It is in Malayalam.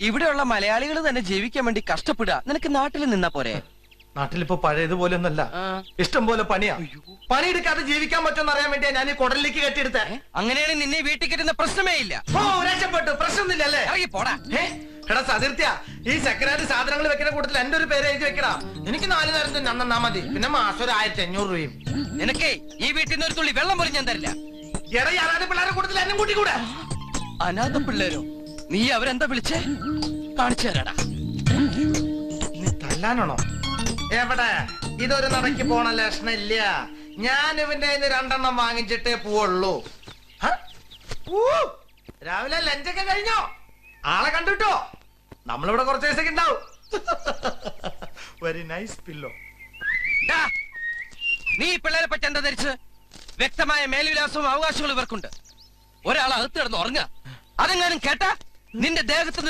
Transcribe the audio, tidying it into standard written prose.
ഇവിടെയുള്ള മലയാളികൾ തന്നെ ജീവിക്കാൻ വേണ്ടി കഷ്ടപ്പെടുക. നിനക്ക് നാട്ടിൽ നിന്നാ പോരെ? നാട്ടിലിപ്പോ പഴയതുപോലെ ഒന്നല്ല, ഇഷ്ടം പോലെ പണിയാ. പണിയെടുക്കാതെ ജീവിക്കാൻ പറ്റുമെന്ന് അറിയാൻ വേണ്ടിയാ ഞാൻ ഈ കുടലിലേക്ക് കെട്ടിയെടുത്തേ. അങ്ങനെയാണെങ്കിൽ നിന്നെ വീട്ടിൽ കിട്ടുന്ന പ്രശ്നമേ ഇല്ല. ഓ രക്ഷപ്പെട്ടു, പ്രശ്നമൊന്നുമില്ലല്ലേ? ഇറങ്ങി പോടാ. എടാ സതീർത്യ, ഈ സെക്കൻഡ് ഹാൻഡ് സാധനങ്ങൾ വെക്കുന്ന കൂട്ടത്തിൽ എന്റെ ഒരു പേര് എഴുതി വെക്കടാ. എനിക്ക് 4 നേരം നന്നാ മതി, പിന്നെ മാസം ഒരു 1500 രൂപയും. നിനക്കേ ഈ വീട്ടിൽ നിന്ന് ഒരു തുള്ളി വെള്ളം പോലും ഞാൻ തരില്ല. എടാ ഈ അനാഥ പിള്ളേരെ കൂട്ടത്തിൽ എന്നെ കൂട്ടിക്കൂടെ? അനാഥ പിള്ളേരോ? നീ അവരെന്താ വിളിച്ചേ? കാണിച്ചു തരാടാ. നീ തല്ലാനാണോ? എവിടെ? ഇതൊരു നടക്ക് പോണ ലക്ഷണം ഇല്ല. ഞാൻ ഇവന്റെ 2 വാങ്ങിച്ചിട്ടേ പോവുള്ളൂ. രാവിലെ ലഞ്ചൊക്കെ കഴിഞ്ഞോ? ആളെ കണ്ടുട്ടോ? നമ്മളിവിടെ കുറച്ച് ദിവസമൊക്കെ ഉണ്ടാവും. Very nice pillow. നീ പിള്ളേരെ പറ്റി എന്താ ധരിച്ച്? വ്യക്തമായ മേൽവിലാസവും അവകാശങ്ങളും ഇവർക്കുണ്ട്. ഒരാൾ അകത്ത് കിടന്ന് ഉറങ്ങുക. അതെങ്ങാനും കേട്ടാ നിന്റെ ദേഹത്ത്